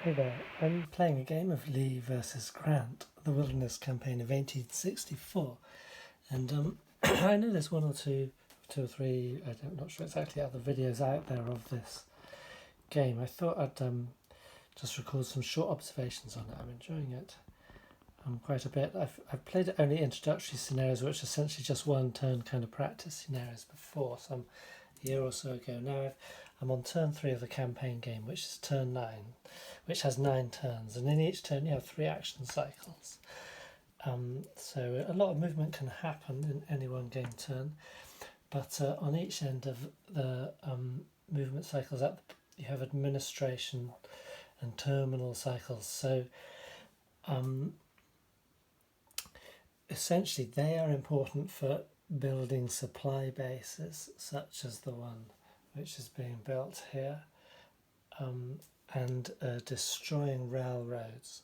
Hey there, I'm playing a game of Lee versus Grant, the Wilderness Campaign of 1864, and I know there's two or three, I'm not sure exactly, other videos out there of this game. I thought I'd just record some short observations on it. I'm enjoying it quite a bit. I've played only introductory scenarios, which are essentially just one turn kind of practice scenarios before, some year or so ago. Now I'm on turn 3 of the campaign game, which is turn 9, which has 9 turns, and in each turn you have 3 action cycles. So a lot of movement can happen in any one game turn, but on each end of the movement cycles, you have administration and terminal cycles. So essentially they are important for building supply bases, such as the one which is being built here, and destroying railroads,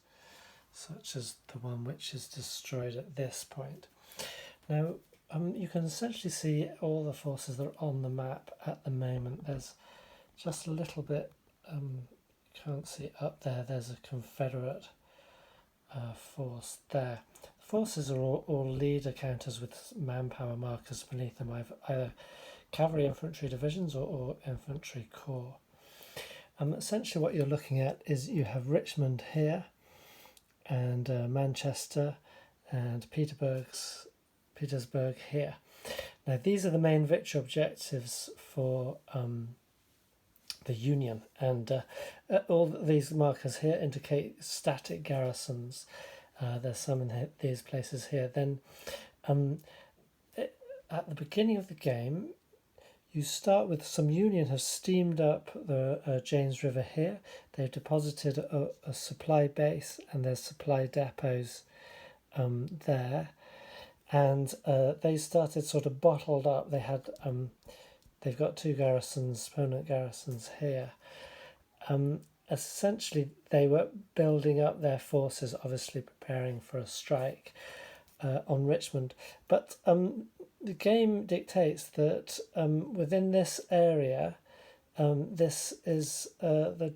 such as the one which is destroyed at this point. Now, you can essentially see all the forces that are on the map at the moment. There's just a little bit, you can't see up there, there's a Confederate force there. The forces are all leader counters with manpower markers beneath them, either cavalry infantry divisions or infantry corps. Essentially what you're looking at is you have Richmond here, and Manchester and Petersburg here. Now these are the main victory objectives for the Union, and all these markers here indicate static garrisons. There's some in these places here. Then at the beginning of the game, you start with some Union have steamed up the James River here. They've deposited a supply base, and there's supply depots there, and they started sort of bottled up. They had they've got 2 garrisons, opponent garrisons here. Essentially, they were building up their forces, obviously preparing for a strike on Richmond, but the game dictates that within this area, this is the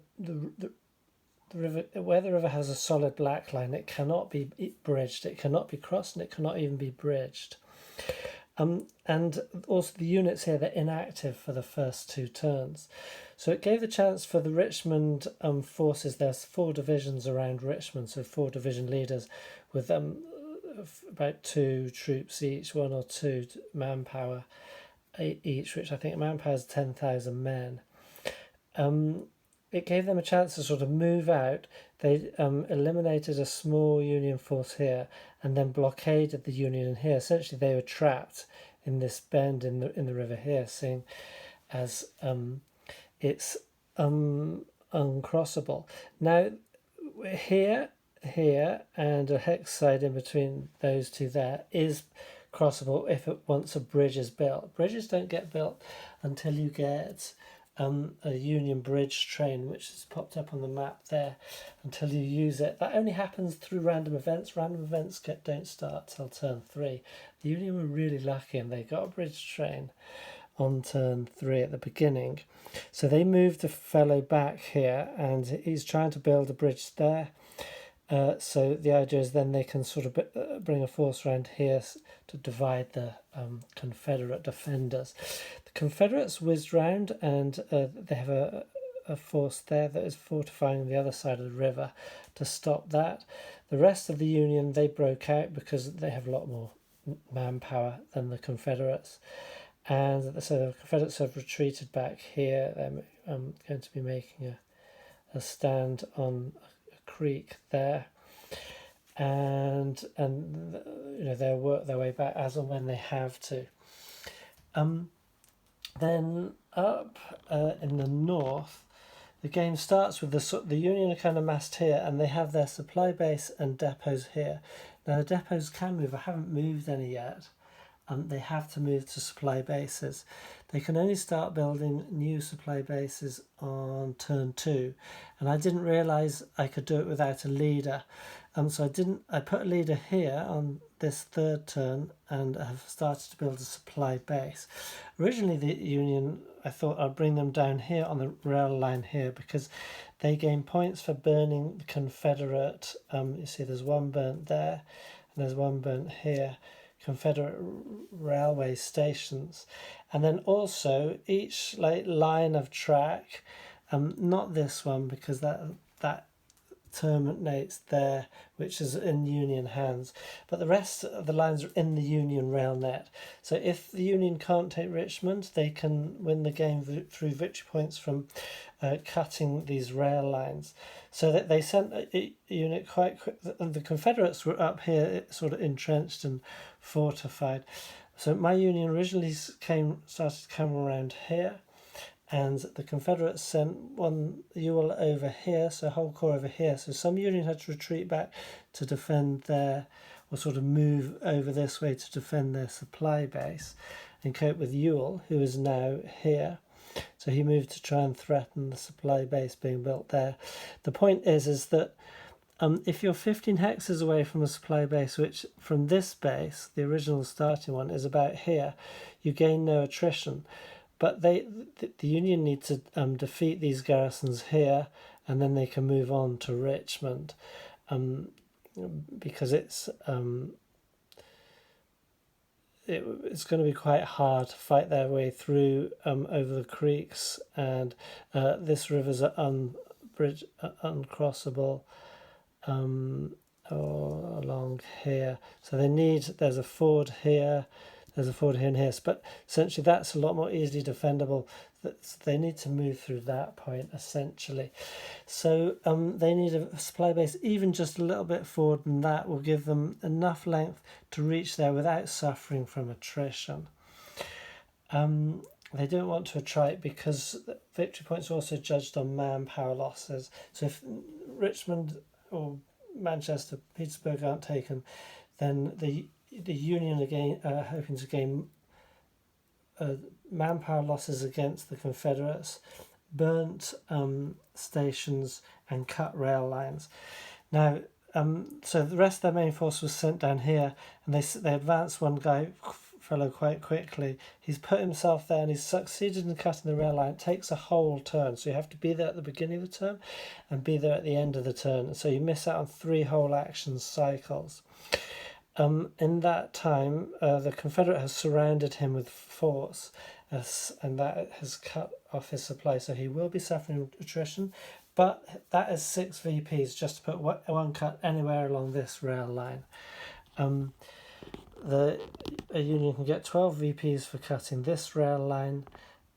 river. Where the river has a solid black line, it cannot be bridged, it cannot be crossed, and it cannot even be bridged. And also the units here, they're inactive for the first 2 turns. So it gave the chance for the Richmond forces. There's 4 divisions around Richmond, so 4 division leaders with about 2 troops each, 1 or 2 manpower each, which I think manpower is 10,000 men. It gave them a chance to sort of move out. They eliminated a small Union force here and then blockaded the Union in here. Essentially, they were trapped in this bend in the river here, seeing as it's uncrossable. Now, here, and a hex side in between those 2 there is crossable if once a bridge is built. Bridges don't get built until you get a Union bridge train, which is popped up on the map there, until you use it. That only happens through random events. Random events don't start till turn 3. The Union were really lucky, and they got a bridge train on turn 3 at the beginning. So they moved a fellow back here, and he's trying to build a bridge there. So the idea is then they can sort of bring a force around here to divide the Confederate defenders. The Confederates whizzed round, and they have a force there that is fortifying the other side of the river to stop that. The rest of the Union, they broke out because they have a lot more manpower than the Confederates. And so the Confederates have retreated back here. They're going to be making a stand on creek there, and they'll work their way back as and when they have to. Then up in the north, the game starts with the Union are kind of massed here, and they have their supply base and depots here. Now the depots can move. I haven't moved any yet. They have to move to supply bases. They can only start building new supply bases on turn 2, and I didn't realise I could do it without a leader. So I put a leader here on this 3rd turn and have started to build a supply base. Originally the Union I thought I'd bring them down here on the rail line here, because they gain points for burning the Confederate. You see there's one burnt there and there's one burnt here, Confederate railway stations. And then also each line of track, not this one because that terminates there, which is in Union hands, but the rest of the lines are in the Union rail net. So if the Union can't take Richmond, they can win the game through victory points from cutting these rail lines. So that they sent a unit quite quick. The Confederates were up here, sort of entrenched and fortified. So my Union originally started to come around here, and the Confederates sent one Ewell over here, so whole corps over here. So some Union had to retreat back to defend their, or sort of move over this way to defend their supply base and cope with Ewell, who is now here. So he moved to try and threaten the supply base being built there. The point is that if you're 15 hexes away from a supply base, which from this base, the original starting one, is about here, you gain no attrition. But the Union need to defeat these garrisons here, and then they can move on to Richmond, because it's going to be quite hard to fight their way through over the creeks, and this river's uncrossable or along here. So there's a ford here. There's a ford here and here, but essentially that's a lot more easily defendable. They need to move through that point, essentially. So they need a supply base even just a little bit forward, and that will give them enough length to reach there without suffering from attrition. They don't want to attrite because victory points are also judged on manpower losses. So if Richmond or Manchester, Petersburg aren't taken, then the Union again hoping to gain manpower losses against the Confederates, burnt stations and cut rail lines. Now, so the rest of their main force was sent down here, and they advanced one fellow quite quickly. He's put himself there and he's succeeded in cutting the rail line. It takes a whole turn, so you have to be there at the beginning of the turn and be there at the end of the turn. So you miss out on 3 whole action cycles. In that time, the Confederate has surrounded him with force, and that has cut off his supply, so he will be suffering attrition, but that is 6 VPs just to put one cut anywhere along this rail line. A Union can get 12 VPs for cutting this rail line,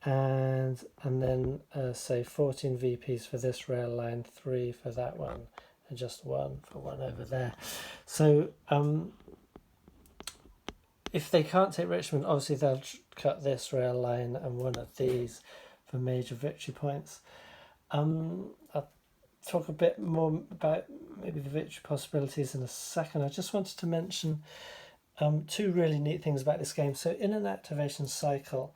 and then say 14 VPs for this rail line, 3 for that one, and just 1 for one over there. So if they can't take Richmond, obviously they'll cut this rail line and one of these for major victory points. I'll talk a bit more about maybe the victory possibilities in a second. I just wanted to mention 2 really neat things about this game. So in an activation cycle,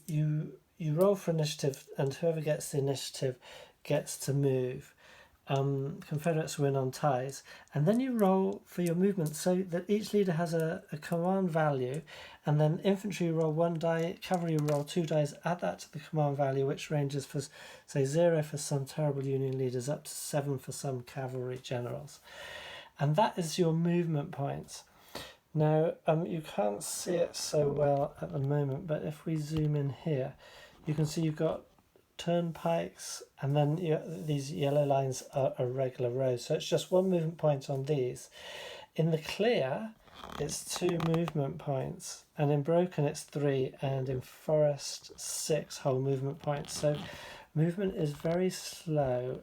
you roll for initiative, and whoever gets the initiative gets to move. Confederates win on ties, and then you roll for your movement, so that each leader has a command value, and then infantry roll 1 die, cavalry roll 2 dice, add that to the command value, which ranges for say 0 for some terrible Union leaders up to 7 for some cavalry generals, and that is your movement points. Now you can't see it so well at the moment, but if we zoom in here, you can see you've got turnpikes, and then these yellow lines are regular roads, so it's just 1 movement point on these. In the clear it's 2 movement points, and in broken it's 3, and in forest 6 whole movement points. So movement is very slow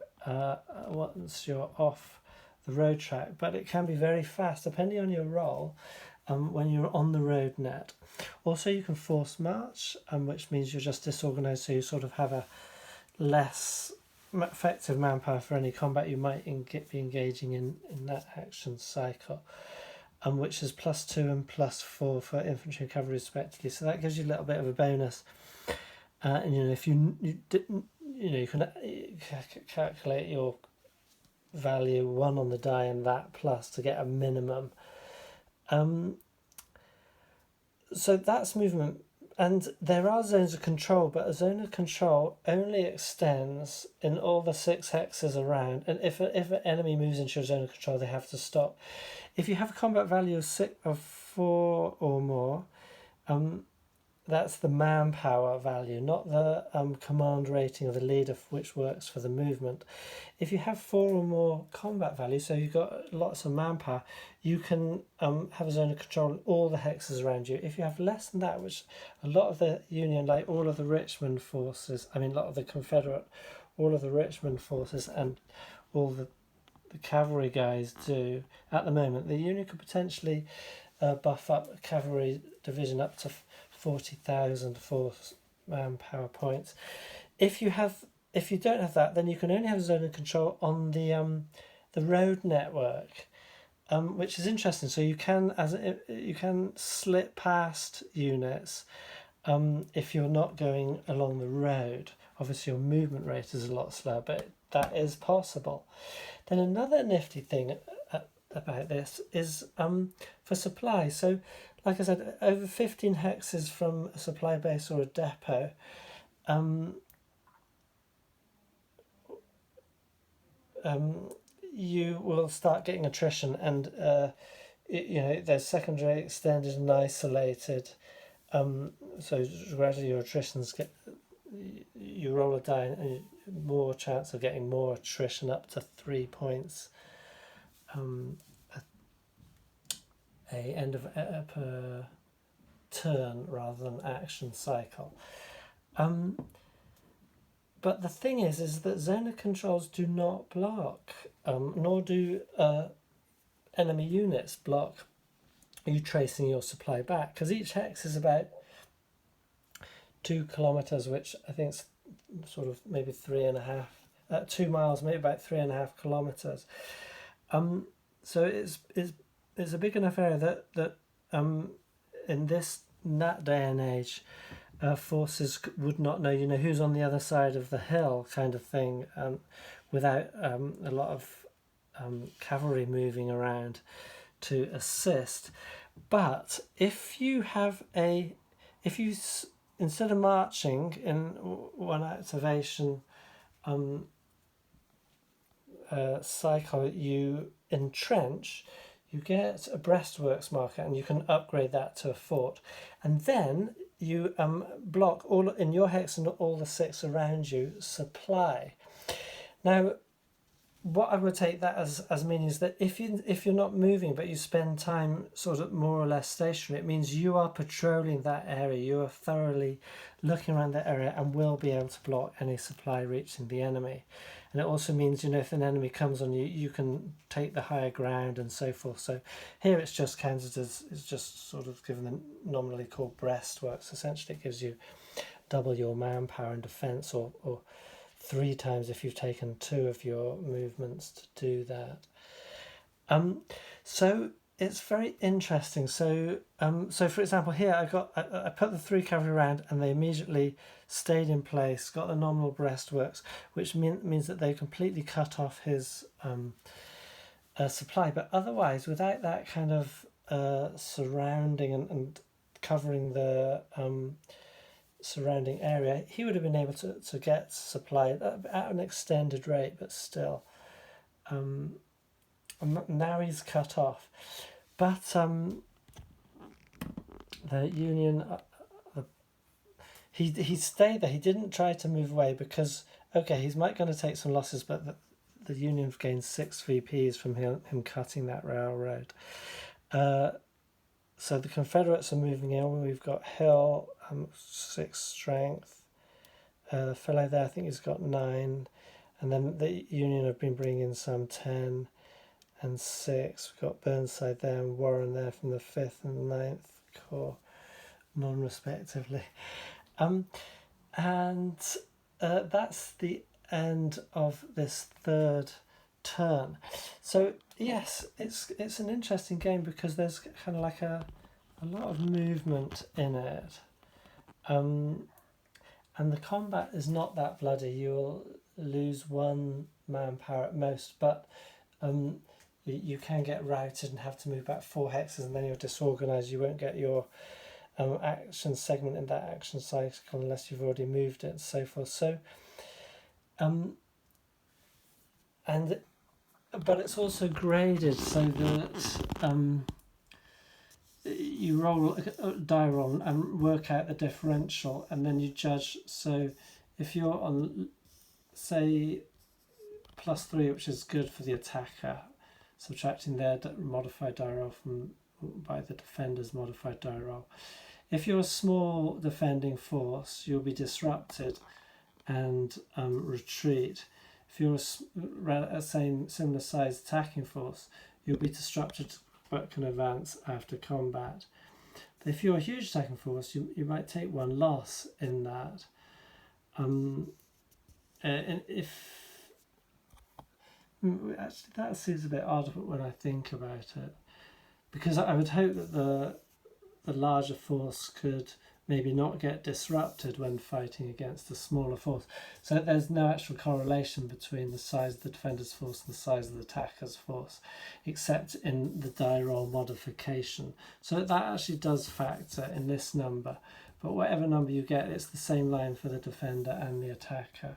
once you're off the road track, but it can be very fast depending on your role when you're on the road net. Also, you can force march, which means you're just disorganized, so you sort of have a less effective manpower for any combat you might be engaging in that action cycle, which is +2 and +4 for infantry and cavalry respectively. So that gives you a little bit of a bonus. And if you didn't, you can calculate your value 1 on the die and that plus to get a minimum. So that's movement, and there are zones of control, but a zone of control only extends in all the 6 hexes around. And if an enemy moves into your zone of control, they have to stop. If you have a combat value of 4 or more, that's the manpower value, not the command rating of the leader, which works for the movement. If you have 4 or more combat value, so you've got lots of manpower, you can have a zone of control in all the hexes around you. If you have less than that, which a lot of the Union, like all of the Richmond forces, I mean a lot of the Confederate, all of the Richmond forces and all the cavalry guys do at the moment, the Union could potentially buff up a cavalry division up to 40,000 force manpower points. If you don't have that, then you can only have a zone of control on the road network, which is interesting. So you can slip past units if you're not going along the road. Obviously, your movement rate is a lot slower, but that is possible. Then another nifty thing about this is for supply. So, like I said, over 15 hexes from a supply base or a depot, you will start getting attrition, and they're secondary, extended, and isolated. So gradually your attritions you roll a die and more chance of getting more attrition, up to 3 points. A end of per turn rather than action cycle. But the thing is that zone of controls do not block, nor do enemy units block you tracing your supply back, because each hex is about 2 kilometers, which I think is sort of maybe 3.5, 2 miles, maybe about 3.5 kilometers. So it's a big enough area that in that day and age, forces would not know, who's on the other side of the hill, kind of thing, without a lot of cavalry moving around to assist. But if you instead of marching in one activation cycle, you entrench, you get a breastworks marker, and you can upgrade that to a fort, and then you block all in your hex and all the 6 around you supply. Now, what I would take that as meaning is that if you're not moving but you spend time sort of more or less stationary, it means you are patrolling that area, you are thoroughly looking around that area and will be able to block any supply reaching the enemy. And it also means, if an enemy comes on you, you can take the higher ground and so forth. So here it's just counted as, it's just sort of given the nominally called breastworks. Essentially it gives you double your manpower and defence, or 3 times if you've taken 2 of your movements to do that. So it's very interesting. So for example, here I put the 3 cavalry around, and they immediately stayed in place, got the nominal breastworks, which means that they completely cut off his supply. But otherwise, without that kind of surrounding and covering the surrounding area, he would have been able to get supply at an extended rate, but still. Now he's cut off. But the Union, he stayed there. He didn't try to move away because, okay, he's might going to take some losses, but the Union have gained 6 VPs from him cutting that railroad. So the Confederates are moving in. We've got Hill, 6 strength. The fellow there, I think he's got 9. And then the Union have been bringing some 10 and 6. We've got Burnside there and Warren there from the 5th and 9th Corps, non-respectively. And that's the end of this 3rd turn. So yes, it's an interesting game because there's kind of like a lot of movement in it, and the combat is not that bloody. You'll lose 1 manpower at most, but you can get routed and have to move back 4 hexes, and then you're disorganized. You won't get your action segment in that action cycle unless you've already moved it, and so forth. So, but it's also graded so that you roll a die roll and work out the differential, and then you judge. So, if you're on, say, +3, which is good for the attacker, subtracting their modified die roll by the defender's modified die roll. If you're a small defending force, you'll be disrupted and retreat. If you're a similar size attacking force, you'll be disrupted but can advance after combat. But if you're a huge attacking force, you might take one loss in that. And actually, that seems a bit odd when I think about it, because I would hope that the larger force could maybe not get disrupted when fighting against a smaller force. So there's no actual correlation between the size of the defender's force and the size of the attacker's force, except in the die roll modification. So that actually does factor in this number. But whatever number you get, it's the same line for the defender and the attacker.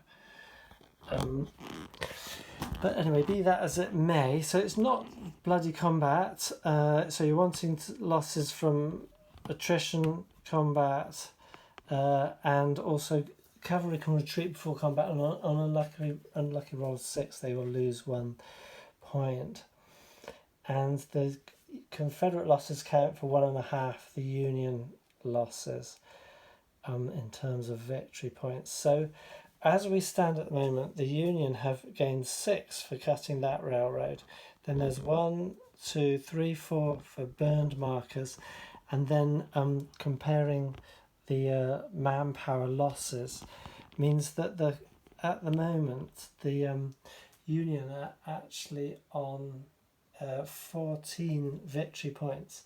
But anyway, be that as it may, so it's not bloody combat. So you're wanting losses from attrition, combat, and also cavalry can retreat before combat. On unlucky roll 6, they will lose 1 point. And the Confederate losses count for 1.5 the Union losses in terms of victory points. So as we stand at the moment, the Union have gained 6 for cutting that railroad. Then there's 1, 2, 3, 4 for burned markers. And then comparing the manpower losses means that at the moment the Union are actually on 14 victory points.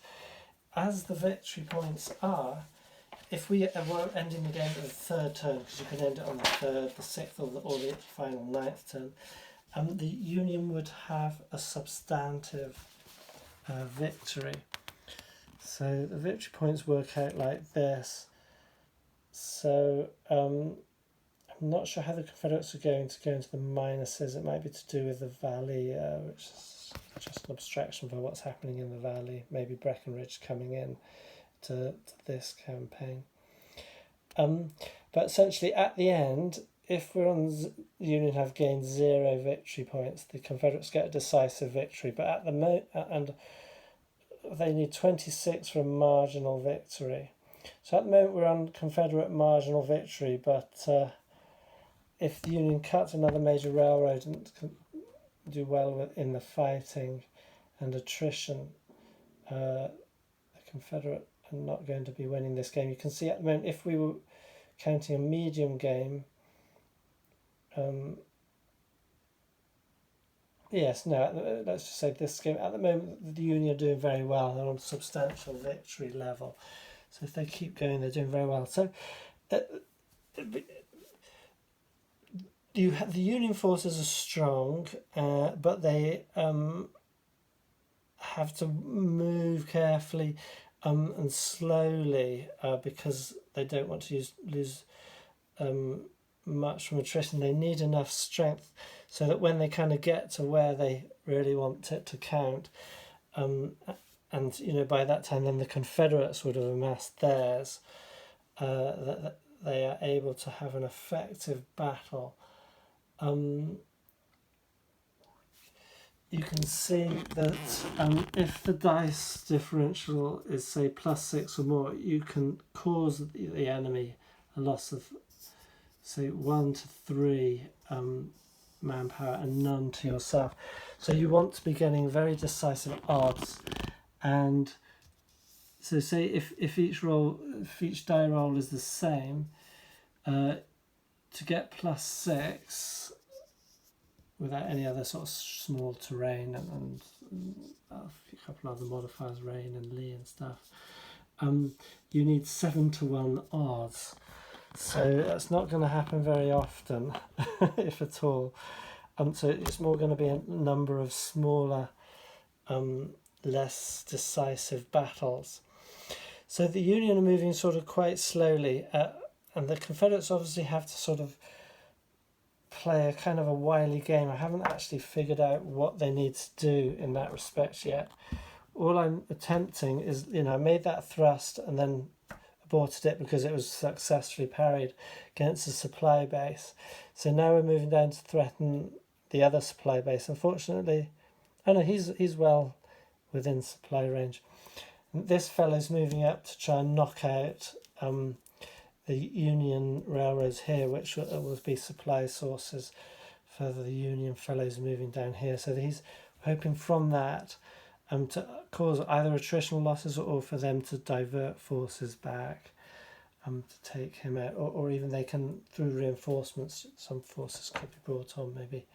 As the victory points are, if we were ending the game at the 3rd turn, because you can end it on the 3rd, the 6th, or the final 9th turn, the Union would have a substantive victory. So the victory points work out like this. So I'm not sure how the Confederates are going to go into the minuses. It might be to do with the valley, which is just an abstraction for what's happening in the valley. Maybe Breckinridge coming in to this campaign. But essentially at the end, if we're on the Union have gained 0 victory points, the Confederates get a decisive victory. But at the and they need 26 for a marginal victory. So at the moment we're on Confederate marginal victory, but if the Union cuts another major railroad and can do well in the fighting and attrition, the Confederate are not going to be winning this game. You can see at the moment, if we were counting a medium game, let's just say this game, at the moment the Union are doing very well. They're on a substantial victory level. So if they keep going, they're doing very well. So you have the Union forces are strong, but they have to move carefully and slowly because they don't want to lose much from attrition. They need enough strength so that when they kind of get to where they really want it to count, and by that time then the Confederates would have amassed theirs, that they are able to have an effective battle. You can see that if the dice differential is say +6 or more, you can cause the enemy a loss of say 1 to 3 manpower and none to yourself. So you want to be getting very decisive odds. And so say if each die roll is the same, to get +6 without any other sort of small terrain and a couple other modifiers, rain and lee and stuff, you need 7 to 1 odds. So that's not going to happen very often, if at all. So it's more going to be a number of smaller, less decisive battles. So the Union are moving sort of quite slowly, and the Confederates obviously have to sort of play a kind of a wily game. I haven't actually figured out what they need to do in that respect yet. All I'm attempting is, I made that thrust and then aborted it because it was successfully parried against the supply base. So now we're moving down to threaten the other supply base. Unfortunately, he's well within supply range. And this fellow's moving up to try and knock out the Union railroads here, which will be supply sources for the Union fellows moving down here. So he's hoping from that to cause either attritional losses or for them to divert forces back to take him out, or even they can, through reinforcements, some forces could be brought on maybe.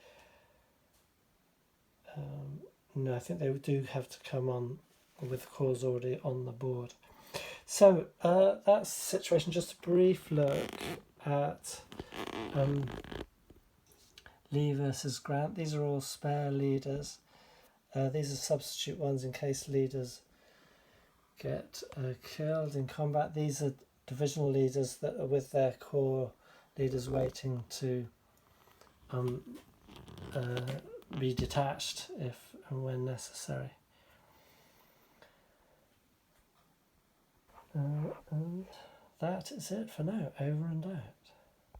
No, I think they do have to come on with the cause already on the board. So that's the situation. Just a brief look at Lee versus Grant. These are all spare leaders. These are substitute ones in case leaders get killed in combat. These are divisional leaders that are with their corps leaders waiting to be detached if and when necessary. And that is it for now. Over and out.